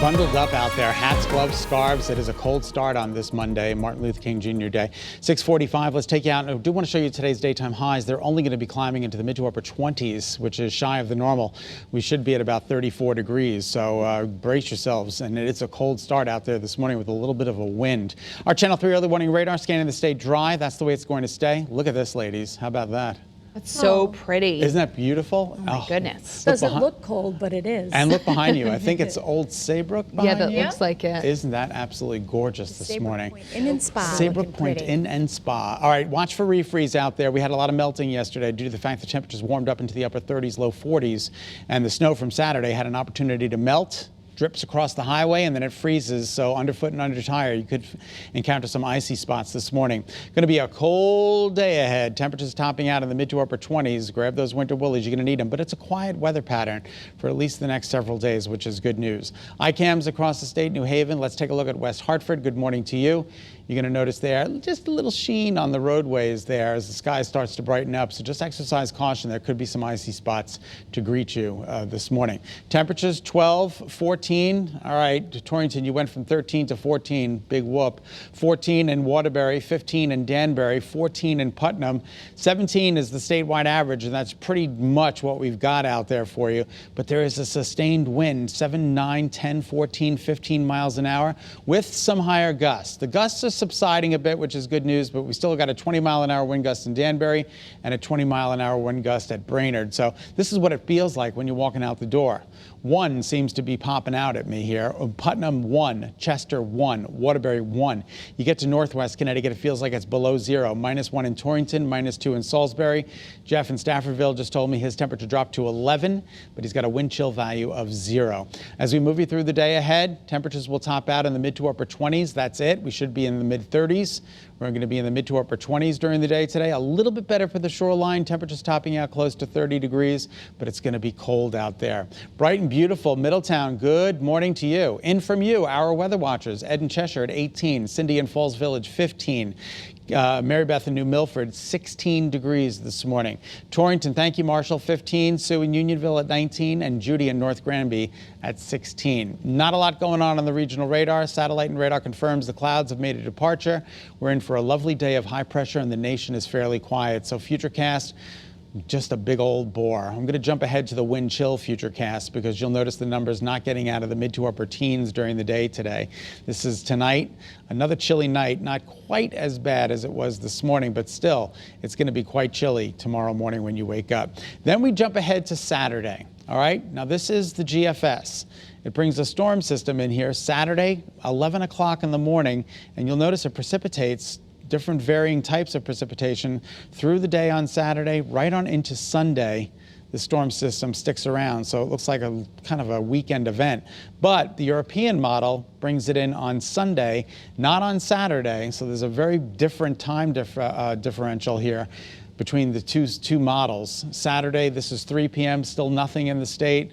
Bundled up out there, hats, gloves, scarves. It is a cold start on this Monday, Martin Luther King Jr. Day. 6:45, let's take you out. I do want to show you today's daytime highs. They're only going to be climbing into the mid to upper 20s, which is shy of the normal. We should be at about 34 degrees, so brace yourselves. And it's a cold start out there this morning with a little bit of a wind. Our Channel 3 early warning radar scanning the state dry. That's the way it's going to stay. Look at this, ladies. How about that? That's so pretty. Isn't that beautiful? Oh my goodness. Doesn't look cold, but it is. And look behind you. I think it's Old Saybrook behind Yeah, that you. looks like it. Isn't that absolutely gorgeous this morning? Inn and Spa. Saybrook Point Inn and Spa. All right, watch for refreeze out there. We had a lot of melting yesterday due to the fact the temperatures warmed up into the upper 30s, low 40s, and the snow from Saturday had an opportunity to melt. Drips across the highway and then it freezes, so underfoot and under tire you could encounter some icy spots this morning. Going to be a cold day ahead. Temperatures topping out in the mid to upper 20s. Grab those winter woolies, you're going to need them, but it's a quiet weather pattern for at least the next several days, which is good news. ICAMs across the state, New Haven. Let's take a look at West Hartford. Good morning to you. You're going to notice there just a little sheen on the roadways there as the sky starts to brighten up. So just exercise caution. There could be some icy spots to greet you this morning. Temperatures 12, 14. All right, Torrington, you went from 13 to 14. Big whoop. 14 in Waterbury, 15 in Danbury, 14 in Putnam. 17 is the statewide average, and that's pretty much what we've got out there for you. But there is a sustained wind, 7, 9, 10, 14, 15 miles an hour with some higher gusts. The gusts are subsiding a bit, which is good news, but we still got a 20-mile-an-hour wind gust in Danbury and a 20-mile-an-hour wind gust at Brainerd. So this is what it feels like when you're walking out the door. 1 seems to be popping out at me here. Putnam 1, Chester 1, Waterbury 1. You get to Northwest Connecticut, it feels like it's below 0. -1 in Torrington, -2 in Salisbury. Jeff in Staffordville just told me his temperature dropped to 11, but he's got a wind chill value of 0. As we move you through the day ahead, temperatures will top out in the mid to upper 20s. That's it. We should be in the mid 30s. We're going to be in the mid to upper 20s during the day today. A little bit better for the shoreline. Temperatures topping out close to 30 degrees, but it's going to be cold out there. Bright and beautiful Middletown, good morning to you. In from you, our weather watchers. Ed in Cheshire at 18, Cindy in Falls Village 15. Mary Beth in New Milford, 16 degrees this morning. Torrington, thank you, Marshall, 15. Sue in Unionville at 19, and Judy in North Granby at 16. Not a lot going on the regional radar. Satellite and radar confirms the clouds have made a departure. We're in for a lovely day of high pressure, and the nation is fairly quiet. So Futurecast, just a big old bore. I'm going to jump ahead to the wind chill futurecast because you'll notice the numbers not getting out of the mid to upper teens during the day today. This is tonight, another chilly night, not quite as bad as it was this morning, but still it's going to be quite chilly tomorrow morning when you wake up. Then we jump ahead to Saturday. All right, now this is the GFS. It brings a storm system in here Saturday, 11 o'clock in the morning, and you'll notice it precipitates different varying types of precipitation through the day on Saturday, right on into Sunday. The storm system sticks around, so it looks like a kind of a weekend event. But the European model brings it in on Sunday, not on Saturday, so there's a very different time differential here between the two models. Saturday, this is 3 p.m., still nothing in the state.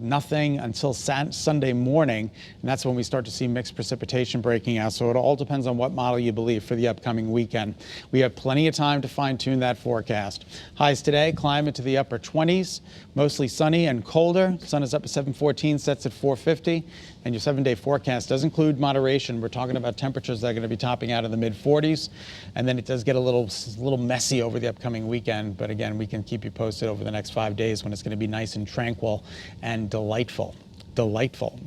Nothing until Sunday morning, and that's when we start to see mixed precipitation breaking out. So it all depends on what model you believe for the upcoming weekend. We have plenty of time to fine-tune that forecast. Highs today climb into the upper 20s, mostly sunny and colder. Sun is up at 7:14, sets at 4:50, and your 7-day forecast does include moderation. We're talking about temperatures that are going to be topping out in the mid-40s, and then it does get a little messy over the upcoming weekend. But again, we can keep you posted over the next 5 days when it's going to be nice and tranquil and delightful.